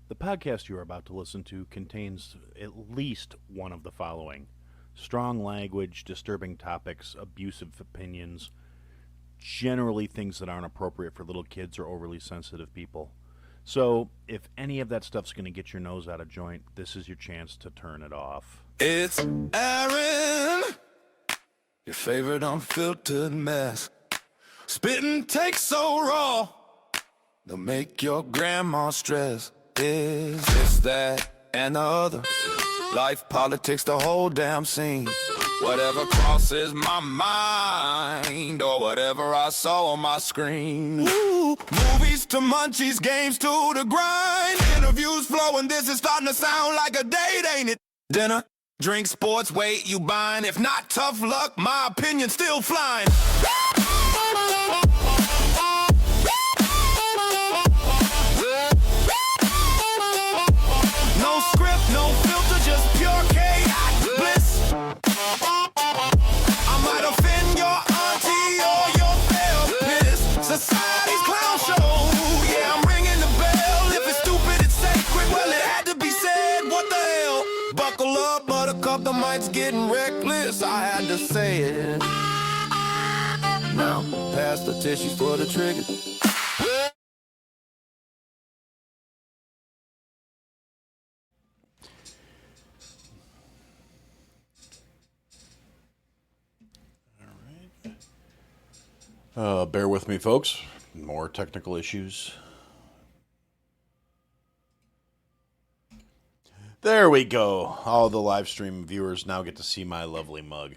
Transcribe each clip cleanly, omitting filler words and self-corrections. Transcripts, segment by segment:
The podcast you are about to listen to contains at least one of the following: strong language, disturbing topics, abusive opinions, generally things that aren't appropriate for little kids or overly sensitive people. So, if any of that stuff's going to get your nose out of joint, this is your chance to turn it off. It's Aaron, your favorite unfiltered mess. Spitting takes so raw, they'll make your grandma stress. Is this, that, and the other? Life, politics, the whole damn scene. Whatever crosses my mind, or whatever I saw on my screen. Ooh, movies to munchies, games to the grind. Interviews flowing, this is starting to sound like a date, ain't it? Dinner, drink, sports, wait, you buying? If not, tough luck, my opinion's still flying. No script, no filter, just pure chaos bliss. I might offend your auntie or your therapist. Society's clown show, yeah, I'm ringing the bell. If it's stupid, it's sacred, well, it had to be said. What the hell? Buckle up, buttercup, the mic's getting reckless. I had to say it. Now, pass the tissues for the trigger. Bear with me, folks. More technical issues. There we go. All the live stream viewers now get to see my lovely mug.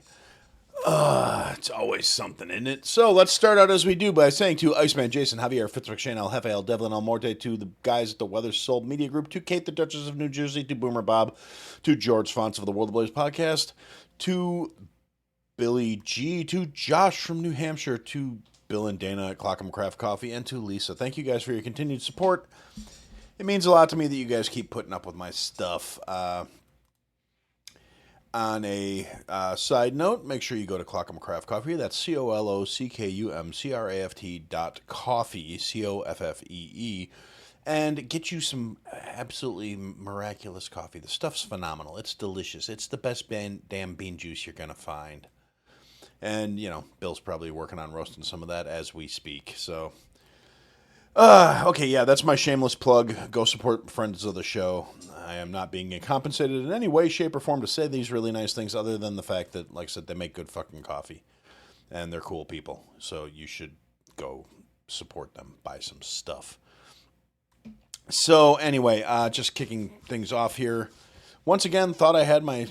It's always something, isn't it? So let's start out as we do by saying to Iceman, Jason, Javier, Fitzmac, El Jefe, El Devlin, El Morte, to the guys at the Weather Soul Media Group, to Kate, the Duchess of New Jersey, to Boomer Bob, to George Fonts of the World of Blaze podcast, to Billy G, to Josh from New Hampshire, to Bill and Dana at Clockham Craft Coffee, and to Lisa. Thank you guys for your continued support. It means a lot to me that you guys keep putting up with my stuff. On a side note, make sure you go to Clockham Craft Coffee. That's COLOCKUMCRAFT.coffee, COFFEE, and get you some absolutely miraculous coffee. The stuff's phenomenal. It's delicious. It's the best damn bean juice you're going to find. And, you know, Bill's probably working on roasting some of that as we speak. So, okay, yeah, that's my shameless plug. Go support friends of the show. I am not being compensated in any way, shape, or form to say these really nice things other than the fact that, like I said, they make good fucking coffee. And they're cool people. So you should go support them, buy some stuff. So, anyway, just kicking things off here. Once again, thought I had my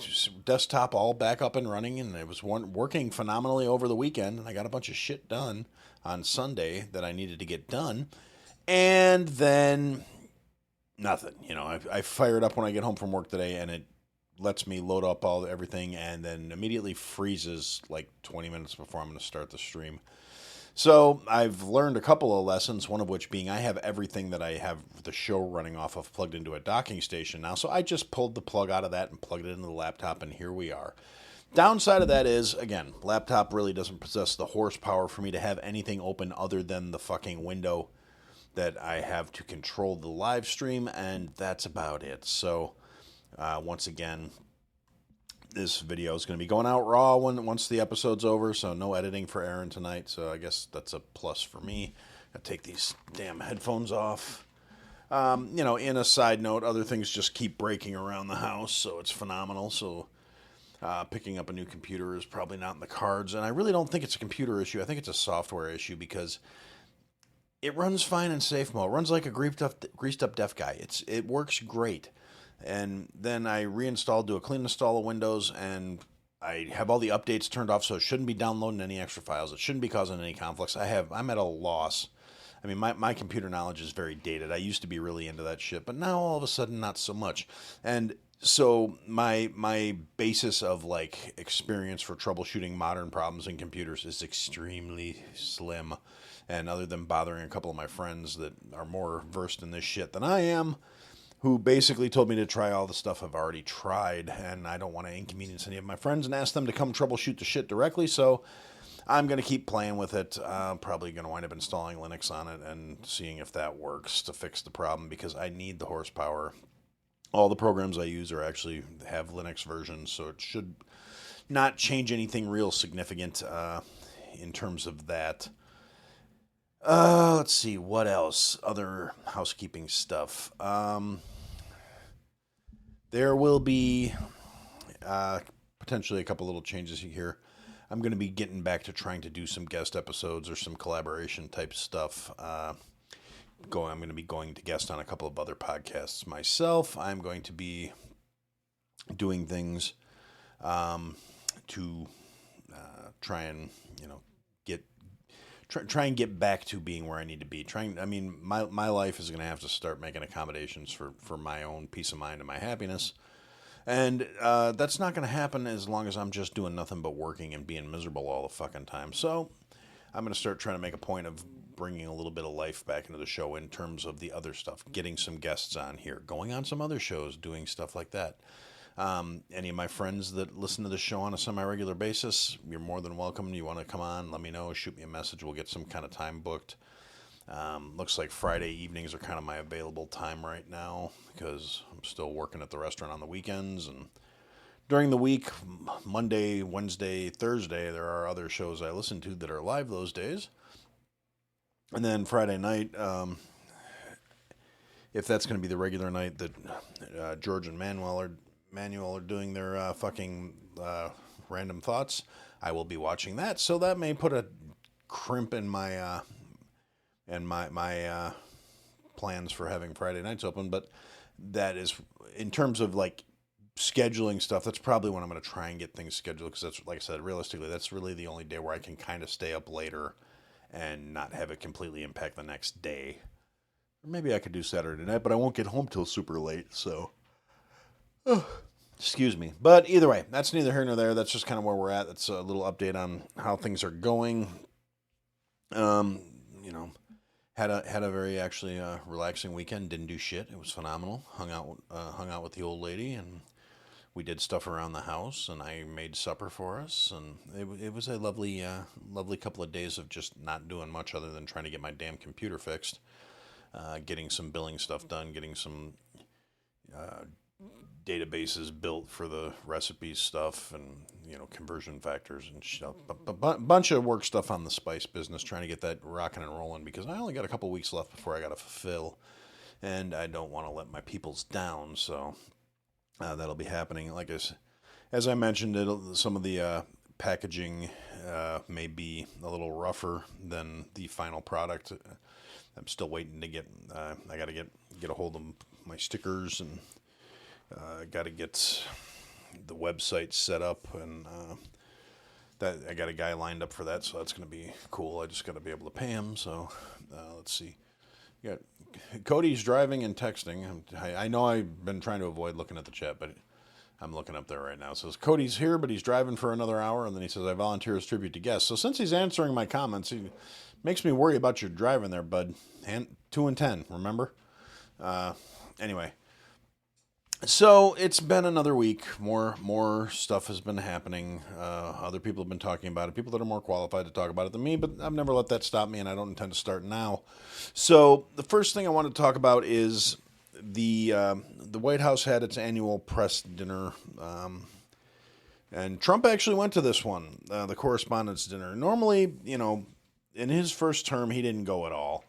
desktop all back up and running, and it was working phenomenally over the weekend, and I got a bunch of shit done on Sunday that I needed to get done, and then nothing. You know, I fire it up when I get home from work today, and it lets me load up everything, and then immediately freezes like 20 minutes before I'm going to start the stream. So I've learned a couple of lessons, one of which being I have everything that I have the show running off of plugged into a docking station now. So I just pulled the plug out of that and plugged it into the laptop, and here we are. Downside of that is, again, laptop really doesn't possess the horsepower for me to have anything open other than the fucking window that I have to control the live stream, and that's about it. So once again, this video is going to be going out raw once the episode's over, so no editing for Aaron tonight, so I guess that's a plus for me. I'll take these damn headphones off. You know, in a side note, other things just keep breaking around the house, so it's phenomenal. So picking up a new computer is probably not in the cards, and I really don't think it's a computer issue. I think it's a software issue because it runs fine in safe mode. It runs like a greased up deaf guy. It works great. And then I reinstalled, do a clean install of Windows, and I have all the updates turned off, so it shouldn't be downloading any extra files. It shouldn't be causing any conflicts. I'm at a loss. I mean, my computer knowledge is very dated. I used to be really into that shit, but now all of a sudden not so much. And so my basis of like experience for troubleshooting modern problems in computers is extremely slim. And other than bothering a couple of my friends that are more versed in this shit than I am, who basically told me to try all the stuff I've already tried, and I don't want to inconvenience any of my friends and ask them to come troubleshoot the shit directly, so I'm going to keep playing with it. Probably going to wind up installing Linux on it and seeing if that works to fix the problem because I need the horsepower. All the programs I use are actually have Linux versions, so it should not change anything real significant in terms of that. Let's see, what else? Other housekeeping stuff. There will be potentially a couple little changes here. I'm going to be getting back to trying to do some guest episodes or some collaboration type stuff. I'm going to be going to guest on a couple of other podcasts myself. I'm going to be doing things to try and try and get back to being where I need to be. My life is going to have to start making accommodations for my own peace of mind and my happiness. And that's not going to happen as long as I'm just doing nothing but working and being miserable all the fucking time. So I'm going to start trying to make a point of bringing a little bit of life back into the show in terms of the other stuff, getting some guests on here, going on some other shows, doing stuff like that. Any of my friends that listen to the show on a semi-regular basis, you're more than welcome. You want to come on, let me know, shoot me a message. We'll get some kind of time booked. Looks like Friday evenings are kind of my available time right now because I'm still working at the restaurant on the weekends. And during the week, Monday, Wednesday, Thursday, there are other shows I listen to that are live those days. And then Friday night, if that's going to be the regular night that George and Manuel are doing their fucking random thoughts, I will be watching that. So that may put a crimp in my my plans for having Friday nights open. But that is, in terms of like scheduling stuff, that's probably when I'm going to try and get things scheduled because that's, like I said, realistically, that's really the only day where I can kind of stay up later and not have it completely impact the next day. Or maybe I could do Saturday night, but I won't get home till super late, so... excuse me. But either way, that's neither here nor there. That's just kind of where we're at. That's a little update on how things are going. Had a very actually relaxing weekend. Didn't do shit. It was phenomenal. Hung out with the old lady, and we did stuff around the house, and I made supper for us, and it was a lovely couple of days of just not doing much other than trying to get my damn computer fixed, getting some billing stuff done, getting some databases built for the recipes stuff, and conversion factors and stuff. Bunch of work stuff on the spice business, trying to get that rocking and rolling because I only got a couple weeks left before I got to fulfill, and I don't want to let my peoples down, so. That'll be happening. Like as I mentioned, some of the packaging may be a little rougher than the final product. I'm still waiting to get. I got to get a hold of my stickers, and got to get the website set up, and that I got a guy lined up for that. So that's going to be cool. I just got to be able to pay him. So let's see. Yeah, Cody's driving and texting. I know I've been trying to avoid looking at the chat, but I'm looking up there right now. It says, Cody's here, but he's driving for another hour. And then he says, I volunteer as tribute to guests. So since he's answering my comments, he makes me worry about your driving there, bud. 2 and 10, remember? Anyway. So it's been another week. More stuff has been happening. Other people have been talking about it. People that are more qualified to talk about it than me, but I've never let that stop me, and I don't intend to start now. So the first thing I want to talk about is the White House had its annual press dinner, and Trump actually went to this one, the Correspondents' Dinner. Normally, in his first term, he didn't go at all.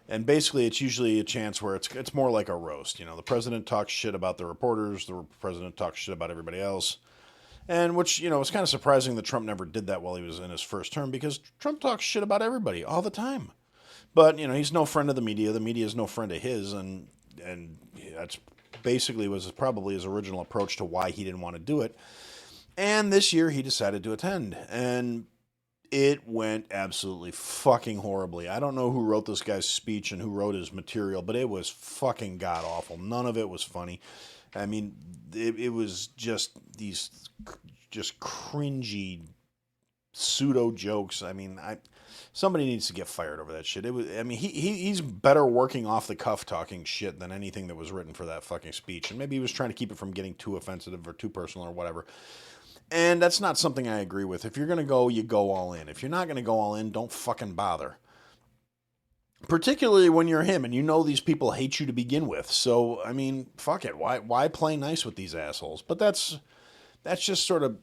And basically, it's usually a chance where it's more like a roast. The president talks shit about the reporters, the president talks shit about everybody else. And which, it's kind of surprising that Trump never did that while he was in his first term, because Trump talks shit about everybody all the time. But, he's no friend of the media. The media is no friend of his. And that's basically was probably his original approach to why he didn't want to do it. And this year he decided to attend. And it went absolutely fucking horribly. I don't know who wrote this guy's speech and who wrote his material, but it was fucking god-awful. None of it was funny. I mean, it was just these just cringy pseudo-jokes. I mean, somebody needs to get fired over that shit. He's better working off the cuff talking shit than anything that was written for that fucking speech. And maybe he was trying to keep it from getting too offensive or too personal or whatever. And that's not something I agree with. If you're going to go, you go all in. If you're not going to go all in, don't fucking bother. Particularly when you're him and you know these people hate you to begin with. So, I mean, fuck it. Why play nice with these assholes? But that's just sort of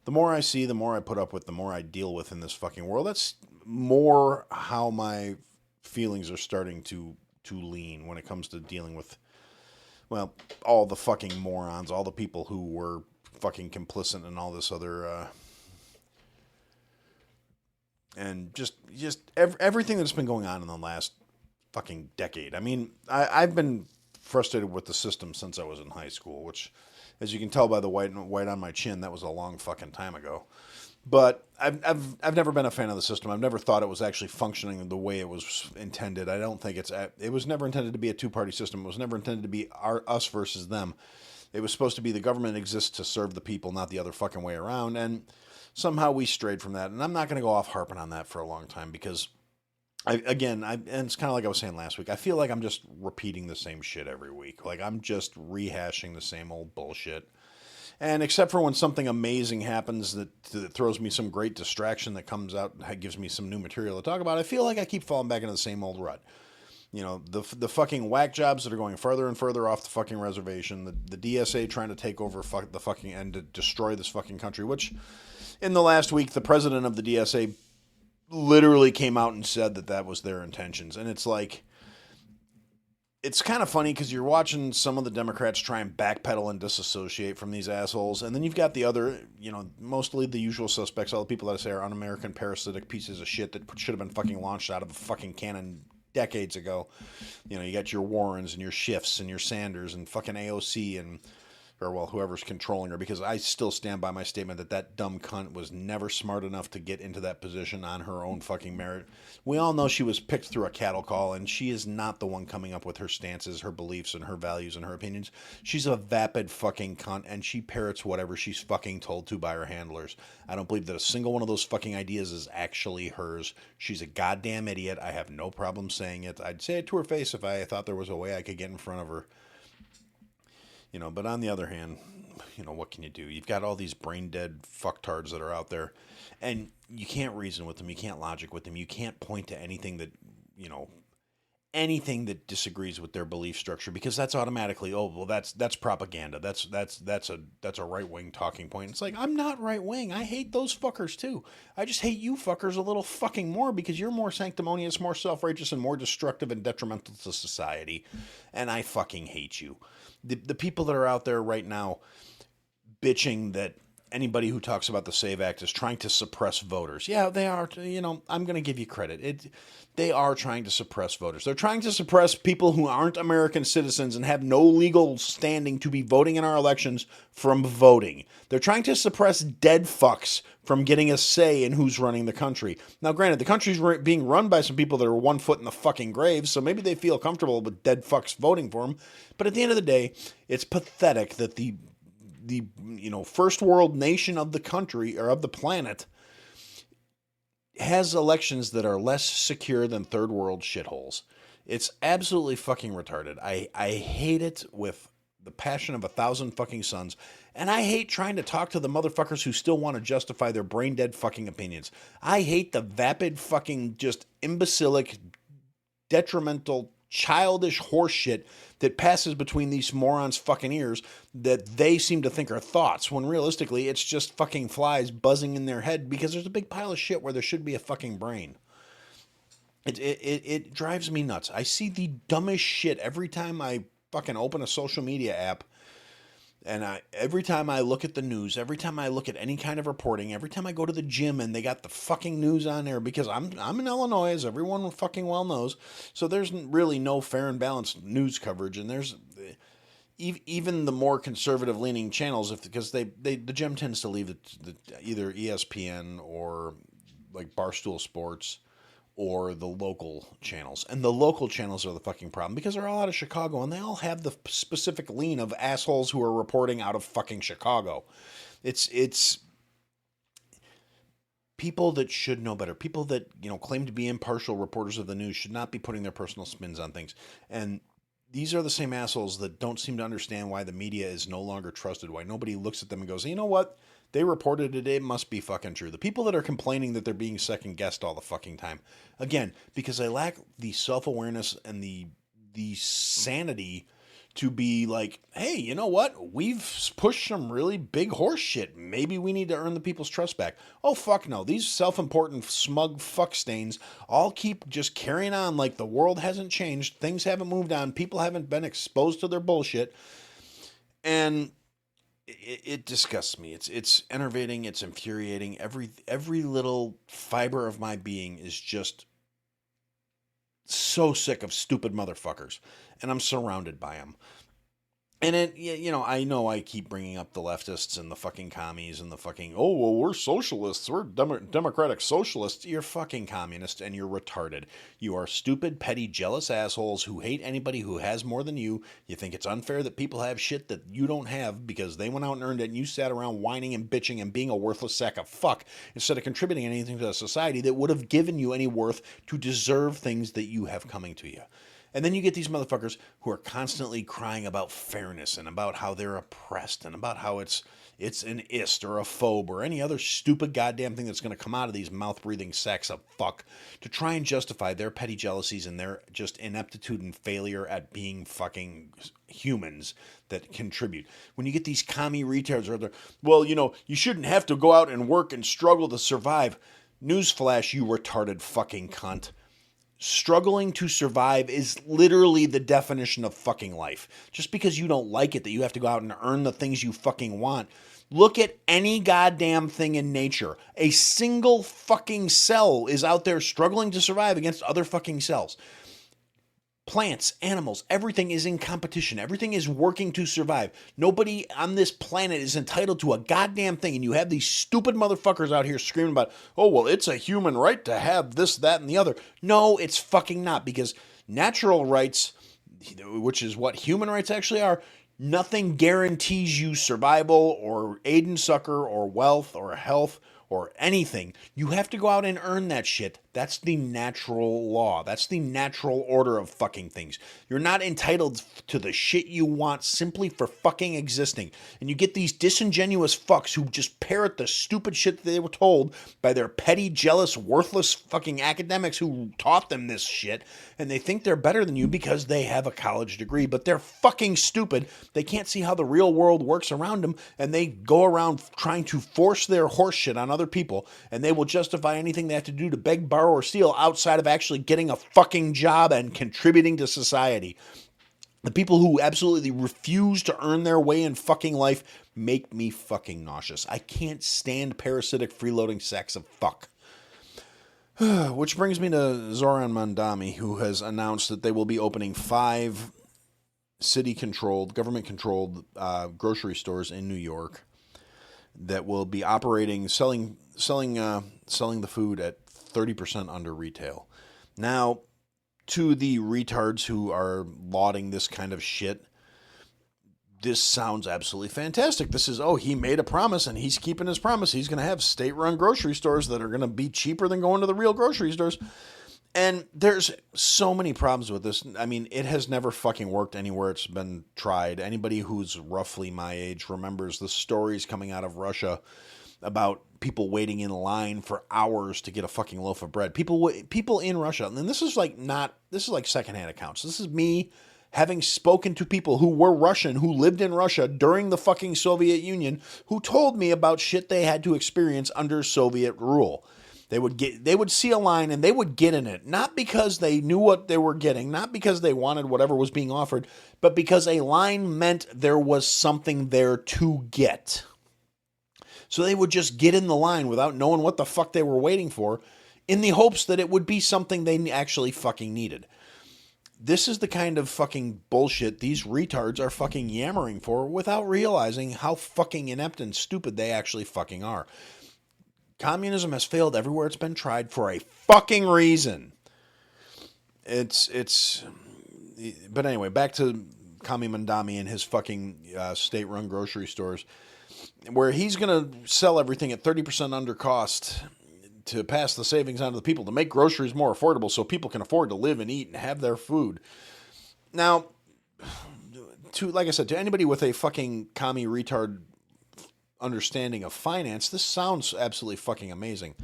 the more I see, the more I put up with, the more I deal with in this fucking world. That's more how my feelings are starting to lean when it comes to dealing with, well, all the fucking morons, all the people who were fucking complicit in all this other and just everything that's been going on in the last fucking decade. I mean, I've been frustrated with the system since I was in high school, which, as you can tell by the white on my chin, that was a long fucking time ago. But I've never been a fan of the system. I've never thought it was actually functioning the way it was intended. I don't think it was never intended to be a two-party system. It was never intended to be us versus them. It was supposed to be the government exists to serve the people, not the other fucking way around. And somehow we strayed from that. And I'm not going to go off harping on that for a long time because and it's kind of like I was saying last week. I feel like I'm just repeating the same shit every week. Like I'm just rehashing the same old bullshit. And except for when something amazing happens that throws me some great distraction that comes out, that gives me some new material to talk about, I feel like I keep falling back into the same old rut. You know, the fucking whack jobs that are going further and further off the fucking reservation, the DSA trying to take over the fucking and to destroy this fucking country, which in the last week, the president of the DSA literally came out and said that was their intentions. And it's like, it's kind of funny because you're watching some of the Democrats try and backpedal and disassociate from these assholes. And then you've got the other, mostly the usual suspects, all the people that I say are un-American parasitic pieces of shit that should have been fucking launched out of a fucking cannon decades ago. You got your Warrens and your Schiffs and your Sanders and fucking AOC or well, whoever's controlling her, because I still stand by my statement that dumb cunt was never smart enough to get into that position on her own fucking merit. We all know she was picked through a cattle call, and she is not the one coming up with her stances, her beliefs, and her values and her opinions. She's a vapid fucking cunt, and she parrots whatever she's fucking told to by her handlers. I don't believe that a single one of those fucking ideas is actually hers. She's a goddamn idiot. I have no problem saying it. I'd say it to her face if I thought there was a way I could get in front of her. But on the other hand, what can you do? You've got all these brain dead fucktards that are out there, and you can't reason with them. You can't logic with them. You can't point to anything that, anything that disagrees with their belief structure, because that's automatically, oh, well, that's propaganda. That's a right wing talking point. It's like, I'm not right wing. I hate those fuckers too. I just hate you fuckers a little fucking more because you're more sanctimonious, more self-righteous, and more destructive and detrimental to society. And I fucking hate you. The people that are out there right now bitching that anybody who talks about the SAVE Act is trying to suppress voters. Yeah, they are. I'm going to give you credit. They are trying to suppress voters. They're trying to suppress people who aren't American citizens and have no legal standing to be voting in our elections from voting. They're trying to suppress dead fucks from getting a say in who's running the country. Now, granted, the country's being run by some people that are 1 foot in the fucking grave, so maybe they feel comfortable with dead fucks voting for them. But at the end of the day, it's pathetic that the first world nation of the country or of the planet has elections that are less secure than third world shitholes. It's absolutely fucking retarded. I hate it with the passion of 1,000 fucking suns. And I hate trying to talk to the motherfuckers who still want to justify their brain dead fucking opinions. I hate the vapid fucking just imbecilic, detrimental, childish horseshit that passes between these morons' fucking ears that they seem to think are thoughts, when realistically it's just fucking flies buzzing in their head because there's a big pile of shit where there should be a fucking brain. It drives me nuts. I see the dumbest shit every time I fucking open a social media app, and every time I look at the news, every time I look at any kind of reporting, every time I go to the gym and they got the fucking news on there, because I'm in Illinois, as everyone fucking well knows, so there's really no fair and balanced news coverage, and there's even the more conservative leaning channels, because the gym tends to leave either ESPN or like Barstool Sports or the local channels. And the local channels are the fucking problem because they're all out of Chicago and they all have the specific lean of assholes who are reporting out of fucking Chicago. It's people that should know better. People that, claim to be impartial reporters of the news should not be putting their personal spins on things. And these are the same assholes that don't seem to understand why the media is no longer trusted, why nobody looks at them and goes, you know what? They reported it, it must be fucking true. The people that are complaining that they're being second guessed all the fucking time. Again, because they lack the self-awareness and the sanity to be like, hey, you know what? We've pushed some really big horse shit. Maybe we need to earn the people's trust back. Oh, fuck no. These self-important smug fuck stains all keep just carrying on like the world hasn't changed. Things haven't moved on. People haven't been exposed to their bullshit. And it disgusts me. It's enervating. It's infuriating. Every little fiber of my being is just so sick of stupid motherfuckers, and I'm surrounded by them. And I know I keep bringing up the leftists and the fucking commies and the fucking, oh, well, we're socialists. We're democratic socialists. You're fucking communist and you're retarded. You are stupid, petty, jealous assholes who hate anybody who has more than you. You think it's unfair that people have shit that you don't have because they went out and earned it and you sat around whining and bitching and being a worthless sack of fuck instead of contributing anything to the society that would have given you any worth to deserve things that you have coming to you. And then you get these motherfuckers who are constantly crying about fairness and about how they're oppressed and about how it's an ist or a phobe or any other stupid goddamn thing that's going to come out of these mouth-breathing sacks of fuck to try and justify their petty jealousies and their just ineptitude and failure at being fucking humans that contribute. When you get these commie retards, well, you shouldn't have to go out and work and struggle to survive. Newsflash, you retarded fucking cunt. Struggling to survive is literally the definition of fucking life. Just because you don't like it that you have to go out and earn the things you fucking want. Look at any goddamn thing in nature. A single fucking cell is out there struggling to survive against other fucking cells. Plants, animals, everything is in competition. Everything is working to survive. Nobody on this planet is entitled to a goddamn thing. And you have these stupid motherfuckers out here screaming about, oh, well, it's a human right to have this, that, and the other. No, it's fucking not. Because natural rights, which is what human rights actually are, nothing guarantees you survival or aid and succor or wealth or health or anything. You have to go out and earn that shit. That's the natural law. That's the natural order of fucking things. You're not entitled to the shit you want simply for fucking existing. And you get these disingenuous fucks who just parrot the stupid shit that they were told by their petty, jealous, worthless fucking academics who taught them this shit. And they think they're better than you because they have a college degree. But they're fucking stupid. They can't see how the real world works around them. And they go around trying to force their horse shit on other people. And they will justify anything they have to do to beg, borrow, or steal outside of actually getting a fucking job and contributing to society. The people who absolutely refuse to earn their way in fucking life make me fucking nauseous. I can't stand parasitic freeloading sacks of fuck. Which brings me to Zoran Mandami, who has announced that they will be opening 5 city-controlled, government-controlled grocery stores in New York that will be operating, selling the food at 30% under retail. Now, to the retards who are lauding this kind of shit, this sounds absolutely fantastic. This is, he made a promise and he's keeping his promise. He's going to have state-run grocery stores that are going to be cheaper than going to the real grocery stores. And there's so many problems with this. I mean, it has never fucking worked anywhere it's been tried. Anybody who's roughly my age remembers the stories coming out of Russia about people waiting in line for hours to get a fucking loaf of bread. People in Russia, and this is like secondhand accounts. This is me having spoken to people who were Russian, who lived in Russia during the fucking Soviet Union, who told me about shit they had to experience under Soviet rule. They would see a line and they would get in it, not because they knew what they were getting, not because they wanted whatever was being offered, but because a line meant there was something there to get. So they would just get in the line without knowing what the fuck they were waiting for, in the hopes that it would be something they actually fucking needed. This is the kind of fucking bullshit these retards are fucking yammering for without realizing how fucking inept and stupid they actually fucking are. Communism has failed everywhere it's been tried for a fucking reason. But anyway, back to Commie Mandami and his fucking state-run grocery stores, where he's going to sell everything at 30% under cost to pass the savings on to the people, to make groceries more affordable so people can afford to live and eat and have their food. Now, like I said, to anybody with a fucking commie retard understanding of finance, this sounds absolutely fucking amazing.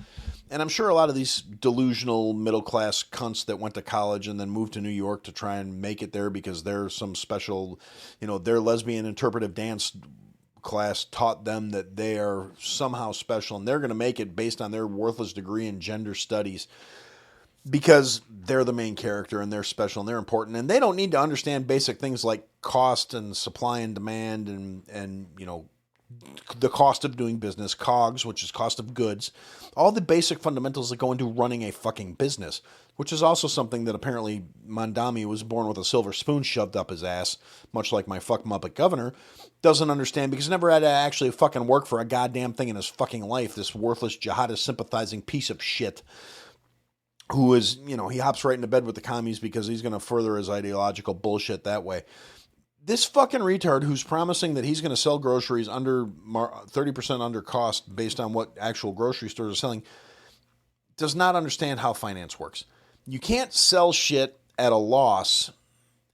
And I'm sure a lot of these delusional middle class cunts that went to college and then moved to New York to try and make it there because they're some special, their lesbian interpretive dance class taught them that they are somehow special and they're going to make it based on their worthless degree in gender studies because they're the main character and they're special and they're important and they don't need to understand basic things like cost and supply and demand and the cost of doing business, COGS, which is cost of goods, all the basic fundamentals that go into running a fucking business, which is also something that apparently Mondami was born with a silver spoon shoved up his ass, much like my fuck muppet governor, doesn't understand because he never had to actually fucking work for a goddamn thing in his fucking life, this worthless jihadist sympathizing piece of shit who is, he hops right into bed with the commies because he's going to further his ideological bullshit that way. This fucking retard who's promising that he's going to sell groceries under 30% under cost based on what actual grocery stores are selling does not understand how finance works. You can't sell shit at a loss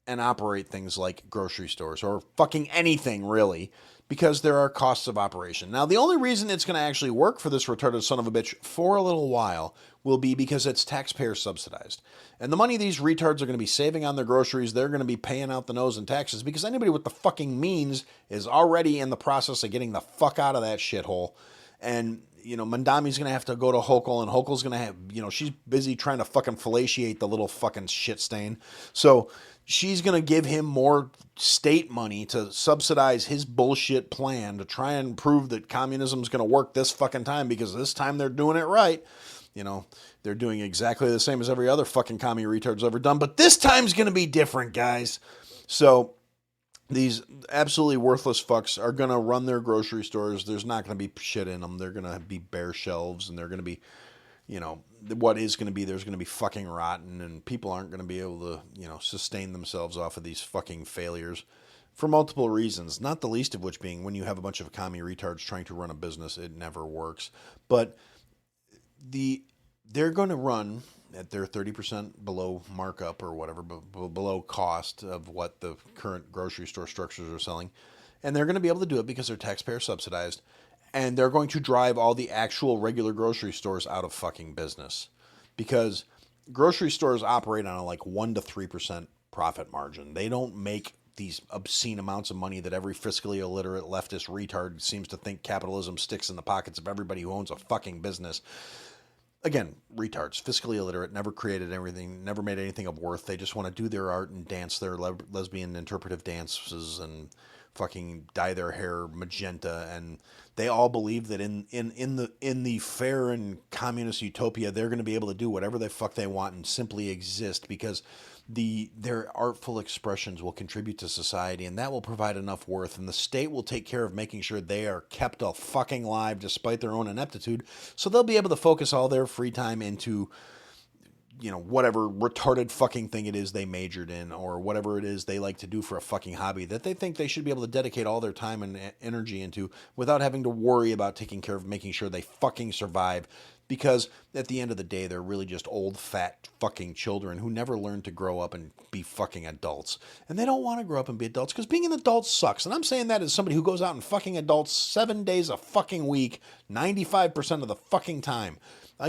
and operate things like grocery stores or fucking anything really because there are costs of operation. Now, the only reason it's going to actually work for this retarded son of a bitch for a little while will be because it's taxpayer subsidized. And the money these retards are going to be saving on their groceries, they're going to be paying out the nose in taxes because anybody with the fucking means is already in the process of getting the fuck out of that shithole. And, Mandami's going to have to go to Hochul, and Hochul's going to have, she's busy trying to fucking fellatiate the little fucking shit stain. So she's going to give him more state money to subsidize his bullshit plan to try and prove that communism's going to work this fucking time because this time they're doing it right. They're doing exactly the same as every other fucking commie retard's ever done, but this time's going to be different, guys. So these absolutely worthless fucks are going to run their grocery stores. There's not going to be shit in them. They're going to be bare shelves, and they're going to be, what is going to be, there's going to be fucking rotten, and people aren't going to be able to, sustain themselves off of these fucking failures for multiple reasons, not the least of which being when you have a bunch of commie retards trying to run a business, it never works. But they're going to run at their 30% below markup or whatever, below cost of what the current grocery store structures are selling. And they're going to be able to do it because they're taxpayer subsidized. And they're going to drive all the actual regular grocery stores out of fucking business. Because grocery stores operate on a 1 to 3% profit margin. They don't make these obscene amounts of money that every fiscally illiterate leftist retard seems to think capitalism sticks in the pockets of everybody who owns a fucking business. Again, retards, fiscally illiterate, never created everything, never made anything of worth. They just want to do their art and dance their lesbian interpretive dances and fucking dye their hair magenta. And they all believe that in the fair and communist utopia, they're going to be able to do whatever the fuck they want and simply exist because their artful expressions will contribute to society, and that will provide enough worth, and the state will take care of making sure they are kept a fucking alive despite their own ineptitude, so they'll be able to focus all their free time into, whatever retarded fucking thing it is they majored in, or whatever it is they like to do for a fucking hobby that they think they should be able to dedicate all their time and energy into without having to worry about taking care of making sure they fucking survive. Because at the end of the day, they're really just old, fat fucking children who never learned to grow up and be fucking adults. And they don't want to grow up and be adults because being an adult sucks. And I'm saying that as somebody who goes out and fucking adults 7 days a fucking week, 95% of the fucking time.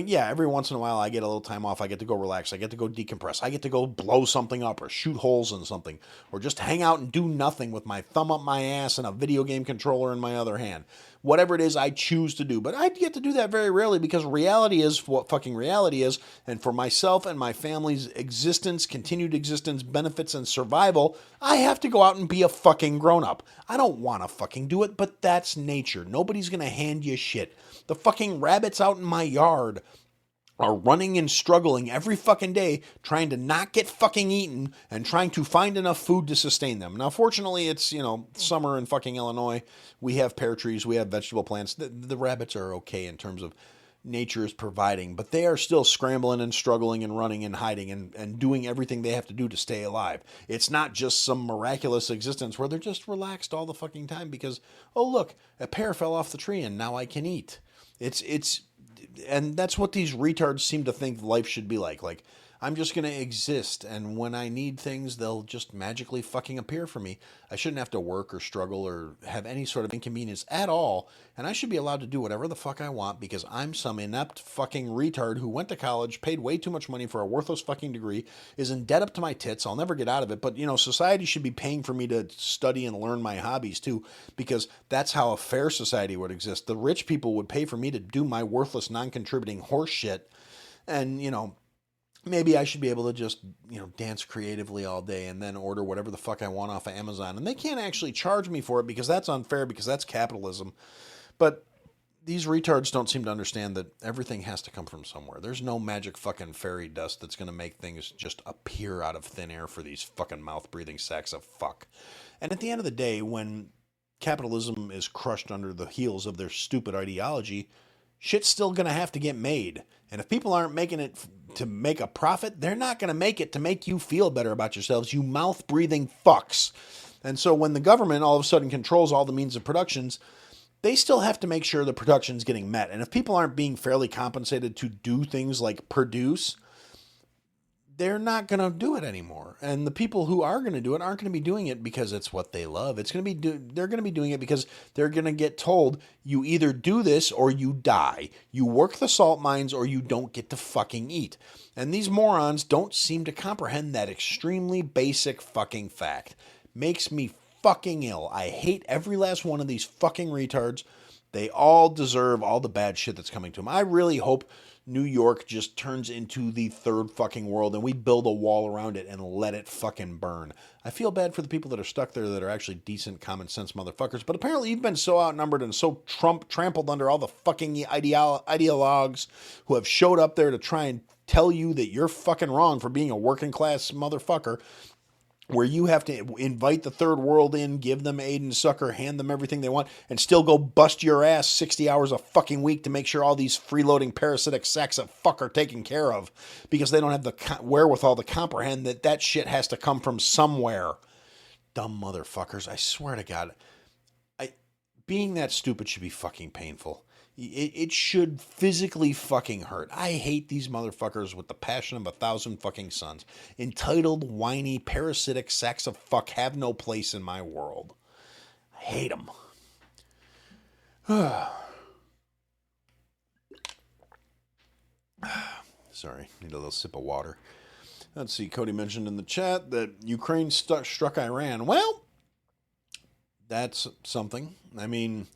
Yeah, every once in a while I get a little time off. I get to go relax. I get to go decompress. I get to go blow something up or shoot holes in something or just hang out and do nothing with my thumb up my ass and a video game controller in my other hand. Whatever it is I choose to do. But I get to do that very rarely because reality is what fucking reality is. And for myself and my family's existence, continued existence, benefits, and survival, I have to go out and be a fucking grown-up. I don't want to fucking do it, but that's nature. Nobody's going to hand you shit. The fucking rabbits out in my yard are running and struggling every fucking day trying to not get fucking eaten and trying to find enough food to sustain them. Now, fortunately, it's, summer in fucking Illinois. We have pear trees. We have vegetable plants. The rabbits are okay in terms of nature is providing, but they are still scrambling and struggling and running and hiding and doing everything they have to do to stay alive. It's not just some miraculous existence where they're just relaxed all the fucking time because, oh, look, a pear fell off the tree and now I can eat. And that's what these retards seem to think life should be like. Like, I'm just going to exist, and when I need things, they'll just magically fucking appear for me. I shouldn't have to work or struggle or have any sort of inconvenience at all, and I should be allowed to do whatever the fuck I want because I'm some inept fucking retard who went to college, paid way too much money for a worthless fucking degree, is in debt up to my tits. I'll never get out of it, but society should be paying for me to study and learn my hobbies too, because that's how a fair society would exist. The rich people would pay for me to do my worthless, non-contributing horse shit, and maybe I should be able to just, dance creatively all day and then order whatever the fuck I want off of Amazon. And they can't actually charge me for it because that's unfair, because that's capitalism. But these retards don't seem to understand that everything has to come from somewhere. There's no magic fucking fairy dust that's going to make things just appear out of thin air for these fucking mouth-breathing sacks of fuck. And at the end of the day, when capitalism is crushed under the heels of their stupid ideology, shit's still going to have to get made. And if people aren't making it to make a profit, they're not going to make it to make you feel better about yourselves, you mouth-breathing fucks. And so when the government all of a sudden controls all the means of productions, they still have to make sure the production's getting met. And if people aren't being fairly compensated to do things like produce, they're not going to do it anymore. And the people who are going to do it aren't going to be doing it because it's what they love. They're going to be doing it because they're going to get told, you either do this or you die. You work the salt mines or you don't get to fucking eat. And these morons don't seem to comprehend that extremely basic fucking fact. Makes me fucking ill. I hate every last one of these fucking retards. They all deserve all the bad shit that's coming to them. I really hope New York just turns into the third fucking world and we build a wall around it and let it fucking burn. I feel bad for the people that are stuck there that are actually decent, common sense motherfuckers, but apparently you've been so outnumbered and so trampled under all the fucking ideologues who have showed up there to try and tell you that you're fucking wrong for being a working class motherfucker, where you have to invite the third world in, give them aid and succor, hand them everything they want, and still go bust your ass 60 hours a fucking week to make sure all these freeloading parasitic sacks of fuck are taken care of, because they don't have the wherewithal to comprehend that shit has to come from somewhere. Dumb motherfuckers. I swear to God. Being that stupid should be fucking painful. It should physically fucking hurt. I hate these motherfuckers with the passion of 1,000 fucking suns. Entitled, whiny, parasitic sacks of fuck have no place in my world. I hate them. Sorry, need a little sip of water. Let's see, Cody mentioned in the chat that Ukraine struck Iran. Well, that's something. I mean,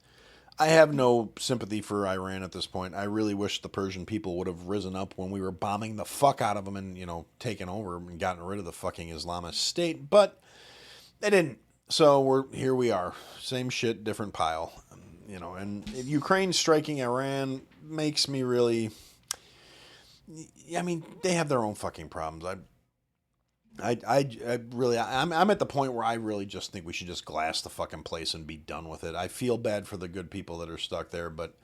I have no sympathy for Iran at this point. I really wish the Persian people would have risen up when we were bombing the fuck out of them and, taken over and gotten rid of the fucking Islamist state, but they didn't. So here we are. Same shit, different pile. And Ukraine striking Iran makes me really, they have their own fucking problems. I'm at the point where I really just think we should just glass the fucking place and be done with it. I feel bad for the good people that are stuck there, but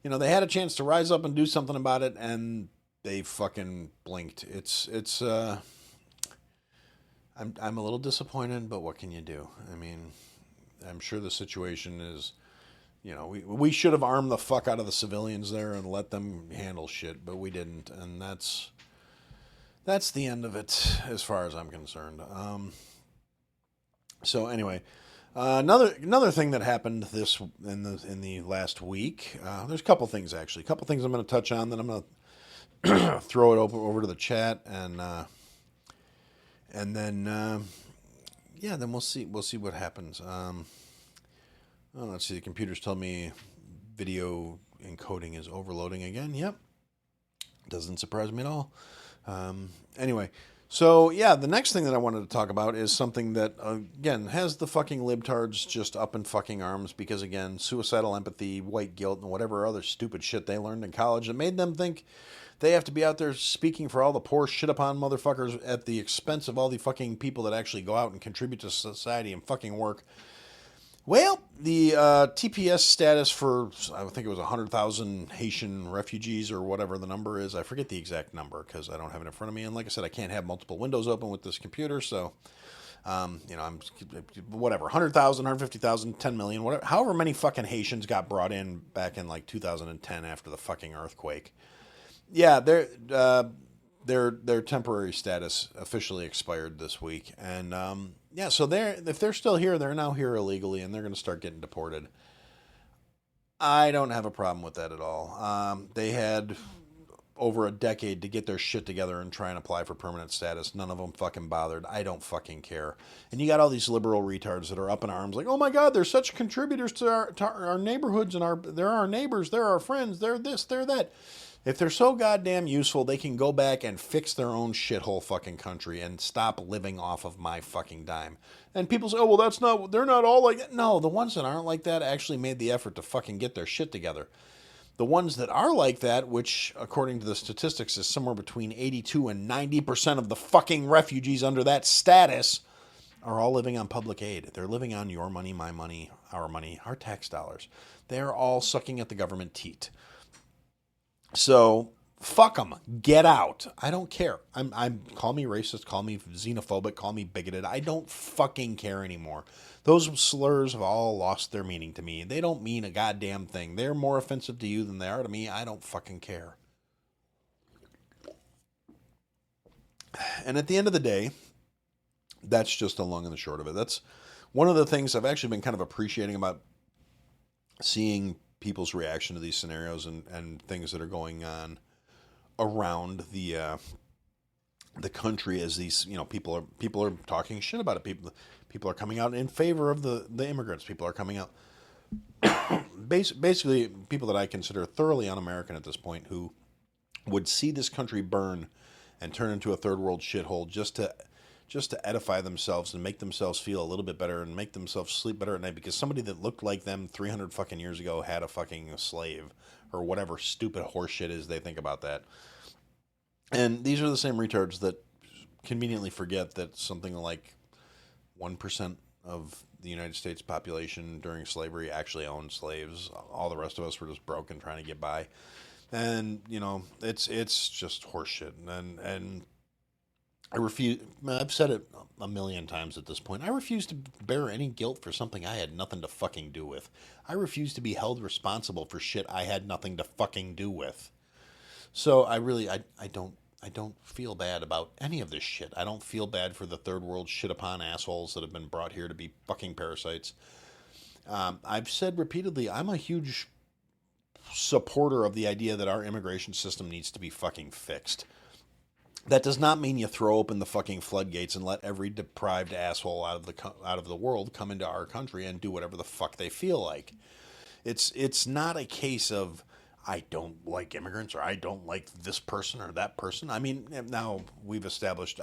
they had a chance to rise up and do something about it, and they fucking blinked. I'm a little disappointed, but what can you do? I mean, I'm sure the situation is, we should have armed the fuck out of the civilians there and let them handle shit, but we didn't, and that's the end of it as far as I'm concerned. So anyway, another thing that happened in the last week. There's a couple things actually. A couple things I'm going to touch on. Then I'm going to throw it over to the chat, and then then we'll see what happens. Let's see. The computer's telling me video encoding is overloading again. Yep, doesn't surprise me at all. Anyway, so the next thing that I wanted to talk about is something that, again, has the fucking libtards just up in fucking arms because, again, suicidal empathy, white guilt, and whatever other stupid shit they learned in college that made them think they have to be out there speaking for all the poor shit upon motherfuckers at the expense of all the fucking people that actually go out and contribute to society and fucking work. Well, the TPS status for, I think it was 100,000 Haitian refugees or whatever the number is. I forget the exact number because I don't have it in front of me. And like I said, I can't have multiple windows open with this computer. So, I'm whatever, 100,000, 150,000, 10 million, whatever. However many fucking Haitians got brought in back in like 2010 after the fucking earthquake. Yeah, their temporary status officially expired this week, and yeah, so if they're still here, they're now here illegally, and they're going to start getting deported. I don't have a problem with that at all. They had over a decade to get their shit together and try and apply for permanent status. None of them fucking bothered. I don't fucking care. And you got all these liberal retards that are up in arms like, oh my God, they're such contributors to our neighborhoods, and they're our neighbors, they're our friends, they're this, they're that. If they're so goddamn useful, they can go back and fix their own shithole fucking country and stop living off of my fucking dime. And people say, oh, well, they're not all like that. No, the ones that aren't like that actually made the effort to fucking get their shit together. The ones that are like that, which according to the statistics is somewhere between 82 and 90% of the fucking refugees under that status, are all living on public aid. They're living on your money, my money, our tax dollars. They're all sucking at the government teat. So fuck them. Get out. I don't care. Call me racist, call me xenophobic, call me bigoted. I don't fucking care anymore. Those slurs have all lost their meaning to me. They don't mean a goddamn thing. They're more offensive to you than they are to me. I don't fucking care. And at the end of the day, that's just the long and the short of it. That's one of the things I've actually been kind of appreciating about seeing people's reaction to these scenarios and things that are going on around the country as these, people are talking shit about it. People are coming out in favor of the immigrants. People are coming out basically people that I consider thoroughly un-American at this point, who would see this country burn and turn into a third world shithole just to edify themselves and make themselves feel a little bit better and make themselves sleep better at night because somebody that looked like them 300 fucking years ago had a fucking slave or whatever stupid horseshit is they think about that. And these are the same retards that conveniently forget that something like 1% of the United States population during slavery actually owned slaves. All the rest of us were just broke and trying to get by. And, it's just horseshit. And I refuse. I've said it a million times at this point. I refuse to bear any guilt for something I had nothing to fucking do with. I refuse to be held responsible for shit I had nothing to fucking do with. So I don't feel bad about any of this shit. I don't feel bad for the third world shit upon assholes that have been brought here to be fucking parasites. I've said repeatedly, I'm a huge supporter of the idea that our immigration system needs to be fucking fixed. That does not mean you throw open the fucking floodgates and let every deprived asshole out of the world come into our country and do whatever the fuck they feel like. It's not a case of I don't like immigrants or I don't like this person or that person. I mean, now we've established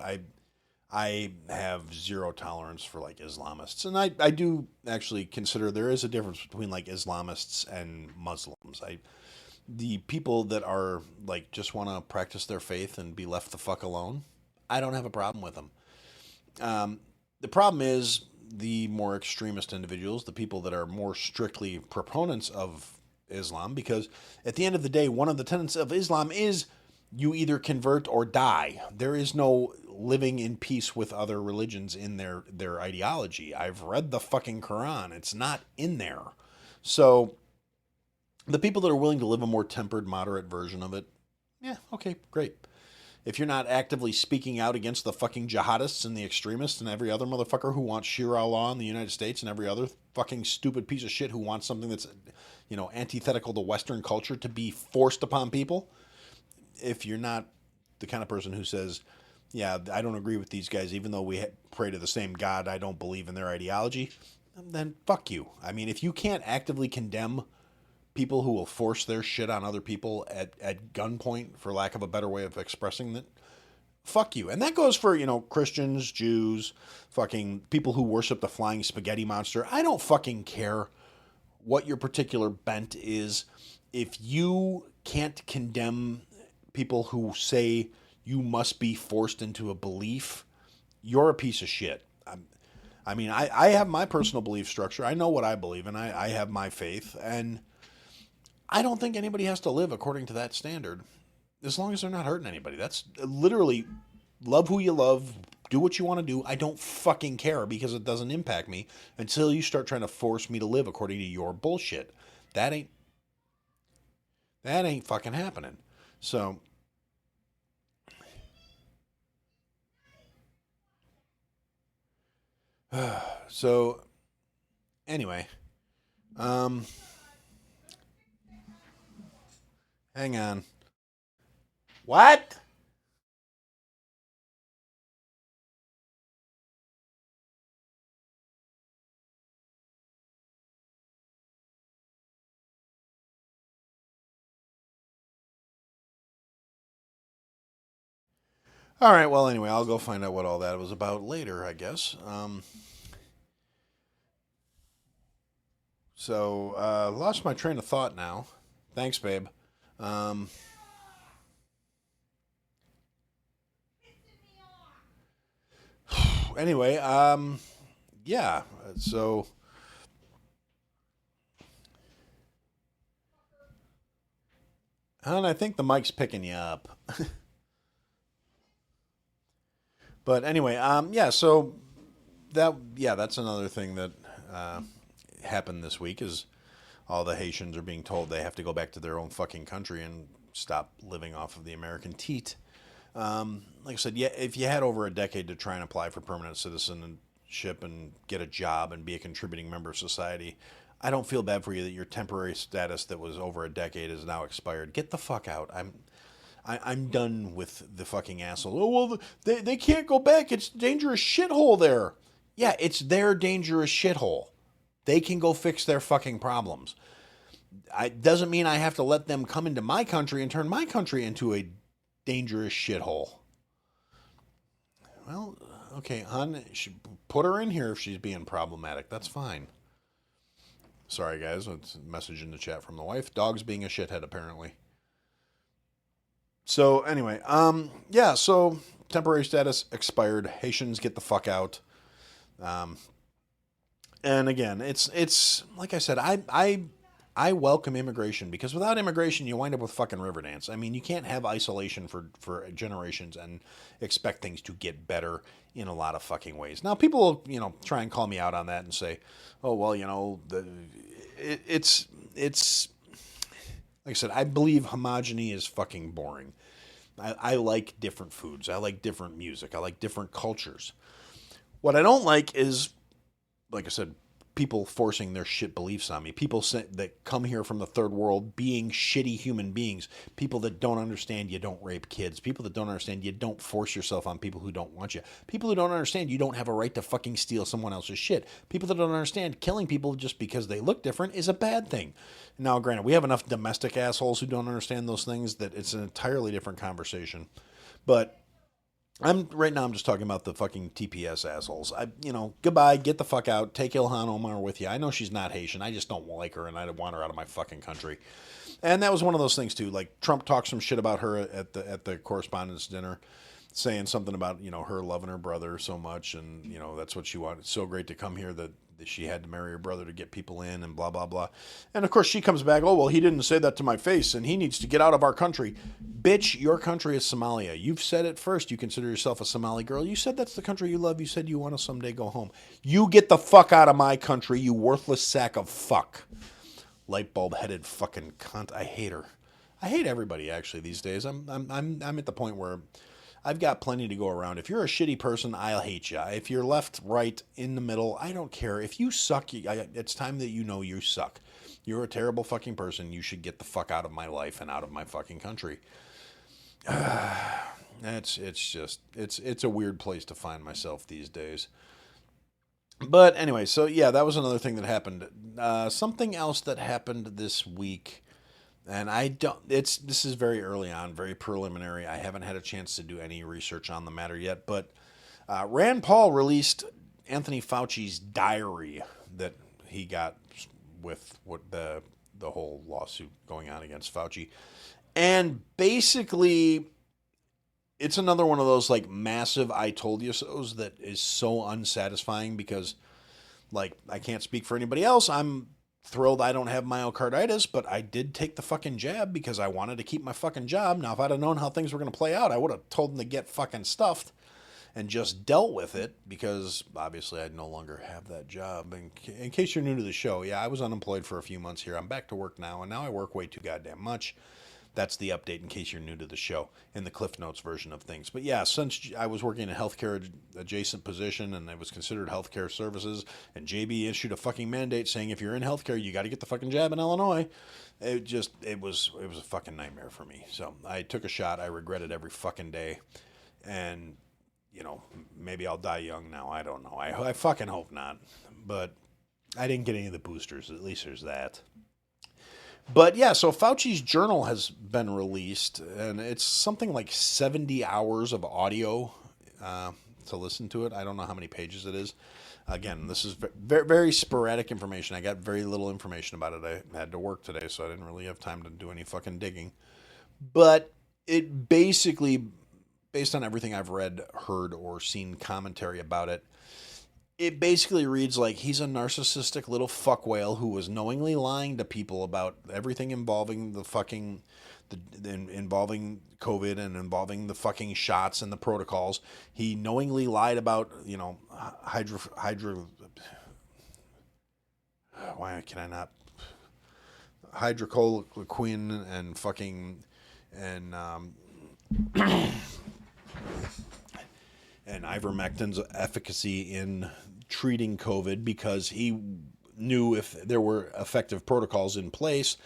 I have zero tolerance for like Islamists, and I do actually consider there is a difference between like Islamists and Muslims. The people that are like just want to practice their faith and be left the fuck alone, I don't have a problem with them. The problem is the more extremist individuals, the people that are more strictly proponents of Islam, because at the end of the day, one of the tenets of Islam is you either convert or die. There is no living in peace with other religions in their ideology. I've read the fucking Quran. It's not in there. So the people that are willing to live a more tempered, moderate version of it, yeah, okay, great. If you're not actively speaking out against the fucking jihadists and the extremists and every other motherfucker who wants Sharia law in the United States and every other fucking stupid piece of shit who wants something that's, antithetical to Western culture to be forced upon people, if you're not the kind of person who says, yeah, I don't agree with these guys, even though we pray to the same God, I don't believe in their ideology, then fuck you. I mean, if you can't actively condemn people who will force their shit on other people at gunpoint, for lack of a better way of expressing that, fuck you. And that goes for, Christians, Jews, fucking people who worship the flying spaghetti monster. I don't fucking care what your particular bent is. If you can't condemn people who say you must be forced into a belief, you're a piece of shit. I have my personal belief structure. I know what I believe in. I have my faith, and I don't think anybody has to live according to that standard, as long as they're not hurting anybody. That's literally, love who you love, do what you want to do. I don't fucking care, because it doesn't impact me until you start trying to force me to live according to your bullshit. That ain't fucking happening. So So anyway, um, hang on. What? All right. Well, anyway, I'll go find out what all that was about later, I guess. Lost my train of thought now. Thanks, babe. Um, anyway, yeah. So, and I think the mic's picking you up. But anyway, yeah. So that's another thing that uh, happened this week is all the Haitians are being told they have to go back to their own fucking country and stop living off of the American teat. Like I said, yeah, if you had over a decade to try and apply for permanent citizenship and get a job and be a contributing member of society, I don't feel bad for you that your temporary status that was over a decade is now expired. Get the fuck out. I'm done with the fucking asshole. Oh well, they can't go back. It's a dangerous shithole there. Yeah, it's their dangerous shithole. They can go fix their fucking problems. It doesn't mean I have to let them come into my country and turn my country into a dangerous shithole. Well, okay, hon, put her in here if she's being problematic. That's fine. Sorry, guys. It's a message in the chat from the wife. Dog's being a shithead, apparently. So, anyway, yeah, so temporary status expired. Haitians get the fuck out. Um, and again, it's like I said, I welcome immigration because without immigration, you wind up with fucking Riverdance. I mean, you can't have isolation for generations and expect things to get better in a lot of fucking ways. Now, people will, try and call me out on that and say, oh, well, it's like I said, I believe homogeny is fucking boring. I like different foods. I like different music. I like different cultures. What I don't like is, like I said, people forcing their shit beliefs on me. People that come here from the third world being shitty human beings. People that don't understand you don't rape kids. People that don't understand you don't force yourself on people who don't want you. People who don't understand you don't have a right to fucking steal someone else's shit. People that don't understand killing people just because they look different is a bad thing. Now, granted, we have enough domestic assholes who don't understand those things that it's an entirely different conversation. But I'm just talking about the fucking TPS assholes. Goodbye, get the fuck out, take Ilhan Omar with you. I know she's not Haitian, I just don't like her, and I want her out of my fucking country. And that was one of those things too. Like Trump talked some shit about her at the correspondence dinner, saying something about her loving her brother so much, and that's what she wanted. It's so great to come here that she had to marry her brother to get people in, and blah blah blah. And of course she comes back, oh well, he didn't say that to my face, and he needs to get out of our country. Bitch, your country is Somalia. You've said it first. You consider yourself a Somali girl. You said that's the country you love. You said you want to someday go home. You get the fuck out of my country, you worthless sack of fuck. Light bulb headed fucking cunt. I hate her. I hate everybody actually these days. I'm at the point where I've got plenty to go around. If you're a shitty person, I'll hate you. If you're left, right, in the middle, I don't care. If you suck, it's time that you suck. You're a terrible fucking person. You should get the fuck out of my life and out of my fucking country. It's a weird place to find myself these days. But anyway, so yeah, that was another thing that happened. Something else that happened this week, and this is very early on, very preliminary. I haven't had a chance to do any research on the matter yet, but Rand Paul released Anthony Fauci's diary that he got with what the whole lawsuit going on against Fauci. And basically, it's another one of those like massive I told you so's that is so unsatisfying because, like, I can't speak for anybody else. I'm thrilled I don't have myocarditis, but I did take the fucking jab because I wanted to keep my fucking job. Now, if I'd have known how things were going to play out, I would have told them to get fucking stuffed and just dealt with it because obviously I no longer have that job. In case you're new to the show, yeah, I was unemployed for a few months here. I'm back to work now, and now I work way too goddamn much. That's the update in case you're new to the show in the Cliff Notes version of things. But yeah, since I was working in a healthcare adjacent position and it was considered healthcare services, and JB issued a fucking mandate saying if you're in healthcare, you got to get the fucking jab in Illinois. It was a fucking nightmare for me. So I took a shot. I regret it every fucking day, and maybe I'll die young now. I don't know. I fucking hope not. But I didn't get any of the boosters. At least there's that. But yeah, so Fauci's journal has been released, and it's something like 70 hours of audio to listen to it. I don't know how many pages it is. Again, this is very, very sporadic information. I got very little information about it. I had to work today, so I didn't really have time to do any fucking digging. But it basically, based on everything I've read, heard, or seen commentary about it, it basically reads like he's a narcissistic little fuck whale who was knowingly lying to people about everything involving involving COVID and involving the fucking shots and the protocols. He knowingly lied about, why can I not? Hydrochloroquine and fucking, and and ivermectin's efficacy in treating COVID, because he knew if there were effective protocols in place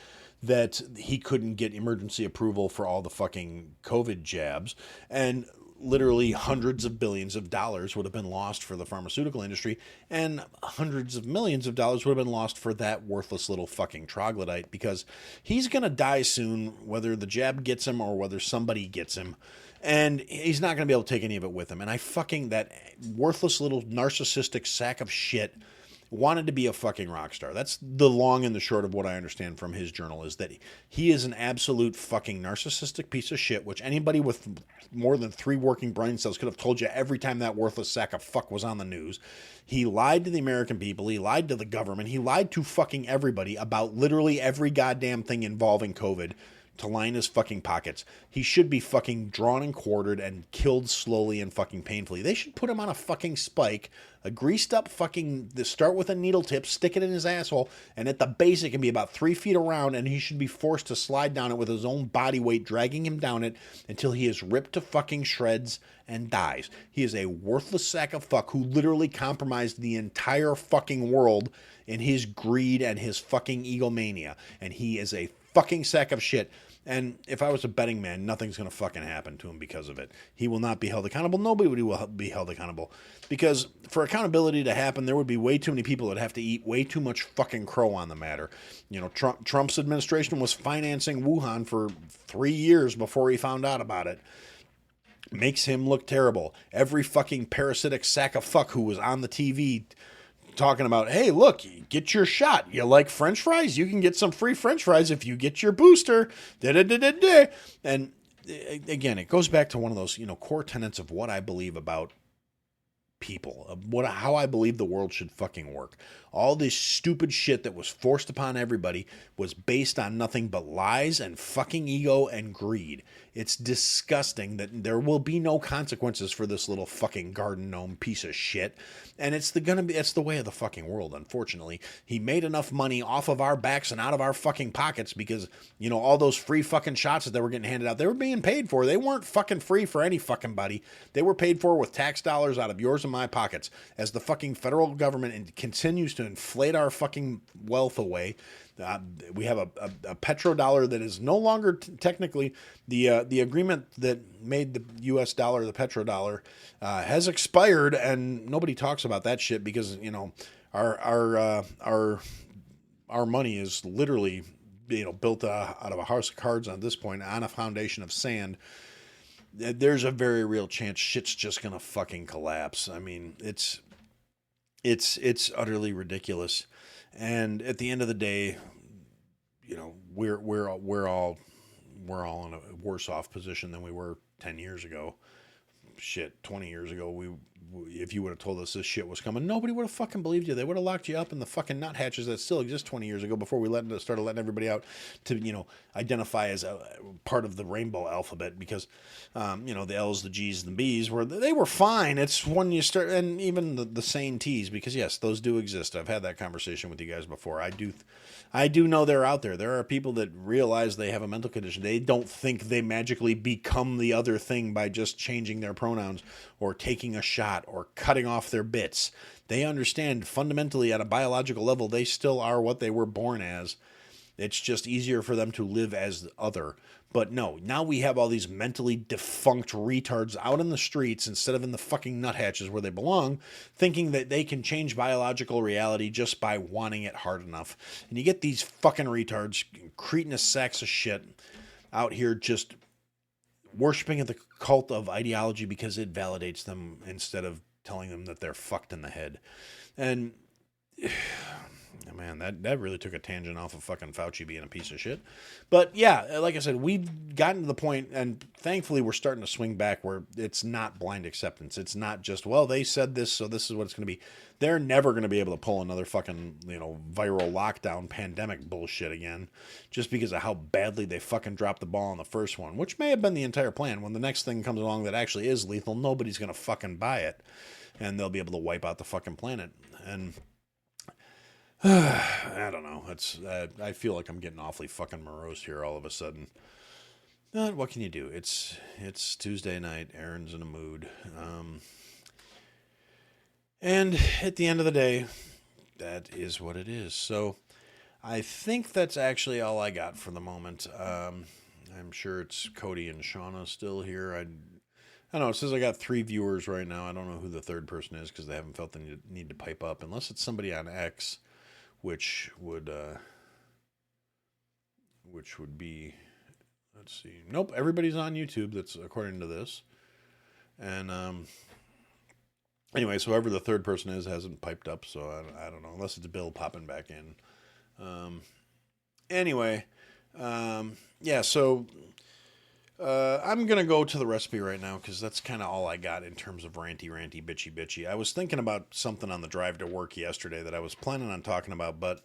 that he couldn't get emergency approval for all the fucking COVID jabs. And literally hundreds of billions of dollars would have been lost for the pharmaceutical industry, and hundreds of millions of dollars would have been lost for that worthless little fucking troglodyte, because he's going to die soon, whether the jab gets him or whether somebody gets him. And he's not going to be able to take any of it with him. And that worthless little narcissistic sack of shit wanted to be a fucking rock star. That's the long and the short of what I understand from his journal, is that he is an absolute fucking narcissistic piece of shit, which anybody with more than 3 working brain cells could have told you every time that worthless sack of fuck was on the news. He lied to the American people. He lied to the government. He lied to fucking everybody about literally every goddamn thing involving COVID to line his fucking pockets. He should be fucking drawn and quartered and killed slowly and fucking painfully. They should put him on a fucking spike, a greased up fucking, start with a needle tip, stick it in his asshole, and at the base it can be about 3 feet around, and he should be forced to slide down it with his own body weight, dragging him down it until he is ripped to fucking shreds and dies. He is a worthless sack of fuck who literally compromised the entire fucking world in his greed and his fucking egomania. And he is a fucking sack of shit. And if I was a betting man, nothing's going to fucking happen to him because of it. He will not be held accountable. Nobody will be held accountable. Because for accountability to happen, there would be way too many people that have to eat way too much fucking crow on the matter. Trump's administration was financing Wuhan for 3 years before he found out about it. Makes him look terrible. Every fucking parasitic sack of fuck who was on the TV talking about, hey, look, get your shot. You like French fries? You can get some free French fries if you get your booster. Da-da-da-da-da. And again, it goes back to one of those, core tenets of what I believe about people, of how I believe the world should fucking work. All this stupid shit that was forced upon everybody was based on nothing but lies and fucking ego and greed. It's disgusting that there will be no consequences for this little fucking garden gnome piece of shit. And it's the way of the fucking world, unfortunately. He made enough money off of our backs and out of our fucking pockets because, all those free fucking shots that they were getting handed out, they were being paid for. They weren't fucking free for any fucking body. They were paid for with tax dollars out of yours and my pockets. As the fucking federal government continues to inflate our fucking wealth away, we have a petrodollar that is no longer technically the agreement that made the U.S. dollar the petrodollar has expired, and nobody talks about that shit because our money is literally built out of a house of cards at this point on a foundation of sand. There's a very real chance shit's just gonna fucking collapse. I mean, it's utterly ridiculous. And at the end of the day, we're all in a worse off position than we were 10 years ago. Shit, 20 years ago, if you would have told us this shit was coming, nobody would have fucking believed you. They would have locked you up in the fucking nut hatches that still exist 20 years ago before we started letting everybody out to, identify as a part of the rainbow alphabet because, the L's, the G's, and the B's they were fine. It's when you start, and even the sane T's, because yes, those do exist. I've had that conversation with you guys before. I do know they're out there. There are people that realize they have a mental condition. They don't think they magically become the other thing by just changing their pronouns or taking a shot or cutting off their bits. They understand fundamentally at a biological level, they still are what they were born as. It's just easier for them to live as the other. But no, now we have all these mentally defunct retards out in the streets instead of in the fucking nuthatches where they belong, thinking that they can change biological reality just by wanting it hard enough. And you get these fucking retards, cretinous sacks of shit out here just worshiping at the cult of ideology because it validates them instead of telling them that they're fucked in the head. And man, that really took a tangent off of fucking Fauci being a piece of shit. But yeah, like I said, we've gotten to the point, and thankfully we're starting to swing back where it's not blind acceptance. It's not just, well, they said this, so this is what it's going to be. They're never going to be able to pull another fucking, viral lockdown pandemic bullshit again, just because of how badly they fucking dropped the ball on the first one, which may have been the entire plan. When the next thing comes along that actually is lethal, nobody's going to fucking buy it, and they'll be able to wipe out the fucking planet. And I don't know. I feel like I'm getting awfully fucking morose here all of a sudden. What can you do? It's Tuesday night. Aaron's in a mood. And at the end of the day, that is what it is. So I think that's actually all I got for the moment. I'm sure it's Cody and Shauna still here. I don't know. It says I got 3 viewers right now. I don't know who the third person is because they haven't felt the need to pipe up, unless it's somebody on X. Which would be, let's see. Nope, everybody's on YouTube. That's according to this. And anyway, so whoever the third person is hasn't piped up, so I don't know, unless it's Bill popping back in. Anyway, yeah. So I'm gonna go to the recipe right now because that's kind of all I got in terms of ranty, bitchy. I was thinking about something on the drive to work yesterday that I was planning on talking about, but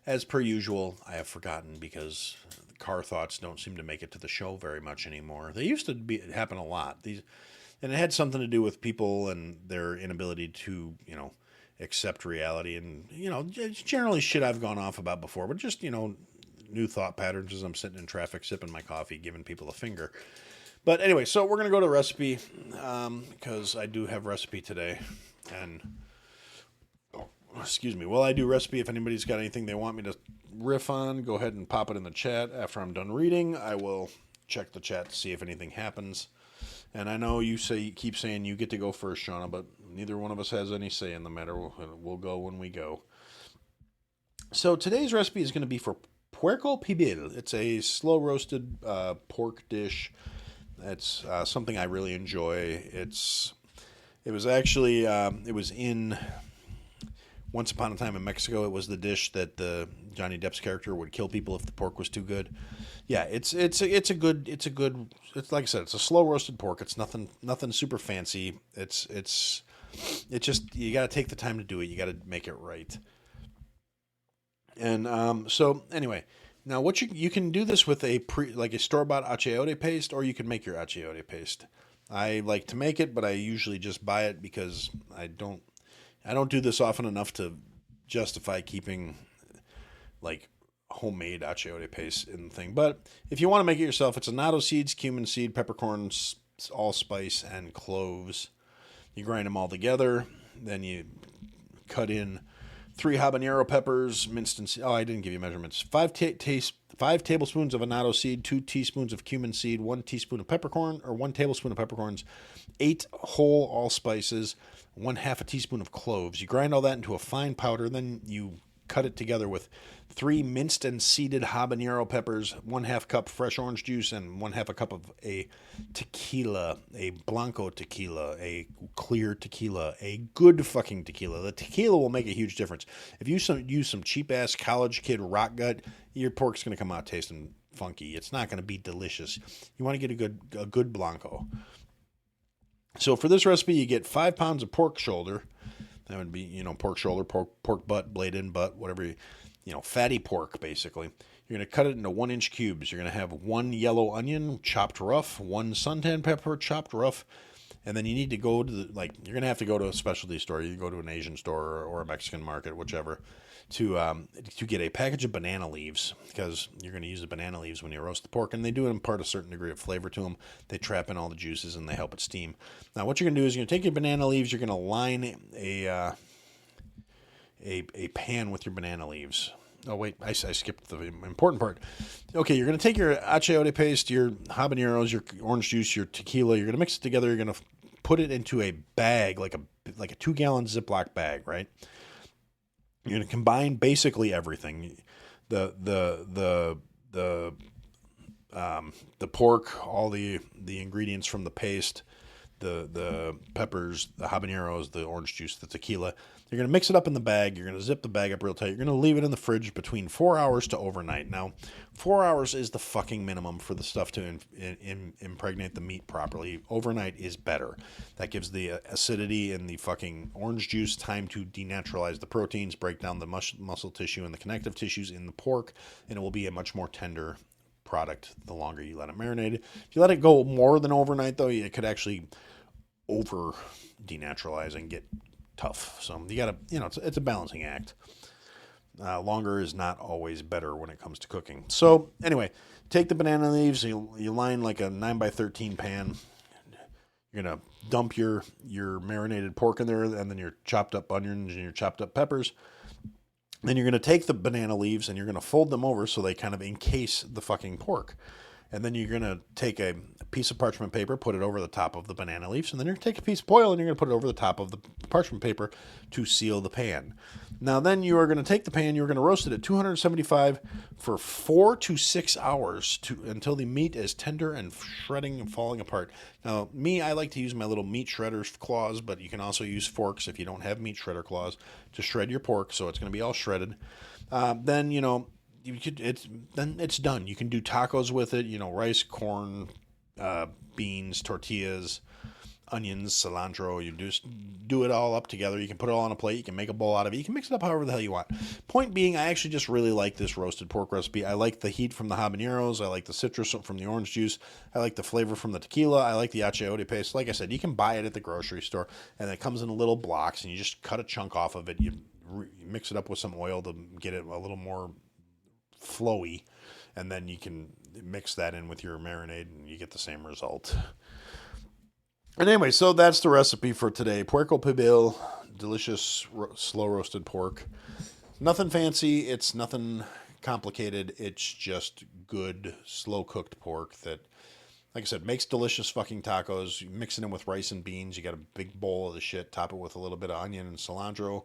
as per usual, I have forgotten because car thoughts don't seem to make it to the show very much anymore. They used to happen a lot. And it had something to do with people and their inability to, accept reality, and generally shit I've gone off about before, but just new thought patterns as I'm sitting in traffic, sipping my coffee, giving people a finger. But anyway, so we're going to go to recipe because I do have recipe today. And, excuse me, while I do recipe, if anybody's got anything they want me to riff on, go ahead and pop it in the chat. After I'm done reading, I will check the chat to see if anything happens. And I know you keep saying you get to go first, Shauna, but neither one of us has any say in the matter. We'll go when we go. So today's recipe is going to be for puerco pibil. It's a slow roasted pork dish. It's something I really enjoy. It was actually in Once Upon a Time in Mexico. It was the dish that the Johnny Depp's character would kill people if the pork was too good. Yeah, it's like I said, it's a slow roasted pork. It's nothing super fancy. It's just, you got to take the time to do it. You got to make it right. And so anyway, now what you can do this with a store-bought achiote paste, or you can make your achiote paste. I like to make it, but I usually just buy it because I don't do this often enough to justify keeping like homemade achiote paste in the thing. But if you want to make it yourself, it's annatto seeds, cumin seed, peppercorns, allspice, and cloves. You grind them all together. Then you cut in 3 habanero peppers, minced and I didn't give you measurements. 5 tablespoons of annatto seed, 2 teaspoons of cumin seed, 1 teaspoon of peppercorn, or 1 tablespoon of peppercorns, 8 whole allspices, 1/2 a teaspoon of cloves. You grind all that into a fine powder. Then you cut it together with 3 minced and seeded habanero peppers, 1/2 cup fresh orange juice, and 1/2 a cup of a tequila, a blanco tequila, a clear tequila, a good fucking tequila. The tequila will make a huge difference. If you use some cheap-ass college kid rock gut, your pork's going to come out tasting funky. It's not going to be delicious. You want to get a good blanco. So for this recipe, you get 5 pounds of pork shoulder. That would be, pork shoulder, pork butt, blade in butt, whatever, fatty pork, basically. You're going to cut it into 1-inch cubes. You're going to have 1 yellow onion chopped rough, 1 suntan pepper chopped rough, and then you need to go to you're going to have to go to a specialty store. You can go to an Asian store or a Mexican market, whichever, to get a package of banana leaves, because you're going to use the banana leaves when you roast the pork, and they do impart a certain degree of flavor to them. They trap in all the juices and they help it steam. Now, what you're going to do is you're going to take your banana leaves. You're going to line a pan with your banana leaves. Oh, wait, I skipped the important part. Okay, you're going to take your achiote paste, your habaneros, your orange juice, your tequila. You're going to mix it together. You're going to put it into a bag, like a 2-gallon Ziploc bag, right? You're going to combine basically everything. The pork, all the ingredients from the paste, the peppers, the habaneros, the orange juice, the tequila. You're going to mix it up in the bag. You're going to zip the bag up real tight. You're going to leave it in the fridge between 4 hours to overnight. Now, 4 hours is the fucking minimum for the stuff to impregnate the meat properly. Overnight is better. That gives the acidity and the fucking orange juice time to denaturalize the proteins, break down the muscle tissue and the connective tissues in the pork, and it will be a much more tender product the longer you let it marinate. If you let it go more than overnight, though, it could actually over denaturalize and get tough. So you gotta, it's a balancing act. Longer is not always better when it comes to cooking. So anyway, take the banana leaves, you line like a 9x13 pan. You're gonna dump your marinated pork in there, and then your chopped up onions and your chopped up peppers. Then you're gonna take the banana leaves and you're gonna fold them over so they kind of encase the fucking pork. And then you're going to take a piece of parchment paper, put it over the top of the banana leaves, and then you're going to take a piece of oil and you're going to put it over the top of the parchment paper to seal the pan. Now then you are going to take the pan, you're going to roast it at 275 for 4 to 6 hours until the meat is tender and shredding and falling apart. Now, I like to use my little meat shredder claws, but you can also use forks if you don't have meat shredder claws to shred your pork, so it's going to be all shredded. Then, it's done. You can do tacos with it, rice, corn, beans, tortillas, onions, cilantro. You just do it all up together. You can put it all on a plate. You can make a bowl out of it. You can mix it up however the hell you want. Point being, I actually just really like this roasted pork recipe. I like the heat from the habaneros. I like the citrus from the orange juice. I like the flavor from the tequila. I like the achiote paste. Like I said, you can buy it at the grocery store, and it comes in little blocks, and you just cut a chunk off of it. You mix it up with some oil to get it a little more flowy, and then you can mix that in with your marinade and you get the same result. And anyway, so that's the recipe for today. Puerco pibil, delicious slow roasted pork. Nothing fancy, it's nothing complicated, it's just good slow cooked pork that, like I said, makes delicious fucking tacos. You mix it in with rice and beans. You got a big bowl of the shit. Top it with a little bit of onion and cilantro.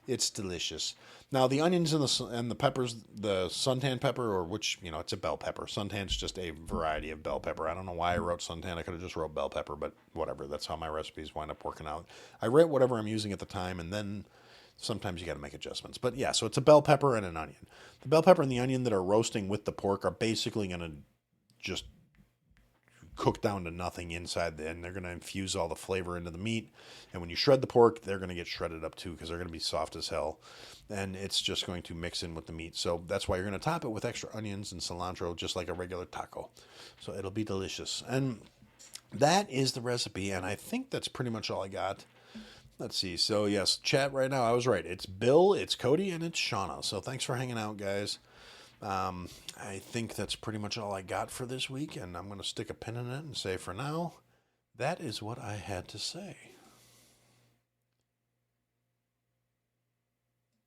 It's delicious. Now, the onions and the peppers, the suntan pepper, or which, it's a bell pepper. Suntan's just a variety of bell pepper. I don't know why I wrote suntan. I could have just wrote bell pepper, but whatever. That's how my recipes wind up working out. I write whatever I'm using at the time, and then sometimes you got to make adjustments. But yeah, so it's a bell pepper and an onion. The bell pepper and the onion that are roasting with the pork are basically going to just cook down to nothing inside, and they're going to infuse all the flavor into the meat. And when you shred the pork, they're going to get shredded up too, because they're going to be soft as hell, and it's just going to mix in with the meat. So that's why you're going to top it with extra onions and cilantro, just like a regular taco. So it'll be delicious. And that is the recipe, and I think that's pretty much all I got. Let's see. So yes, chat right now, I was right. It's Bill, it's Cody, and it's Shauna. So thanks for hanging out, guys. I think that's pretty much all I got for this week, and I'm going to stick a pin in it and say for now, that is what I had to say.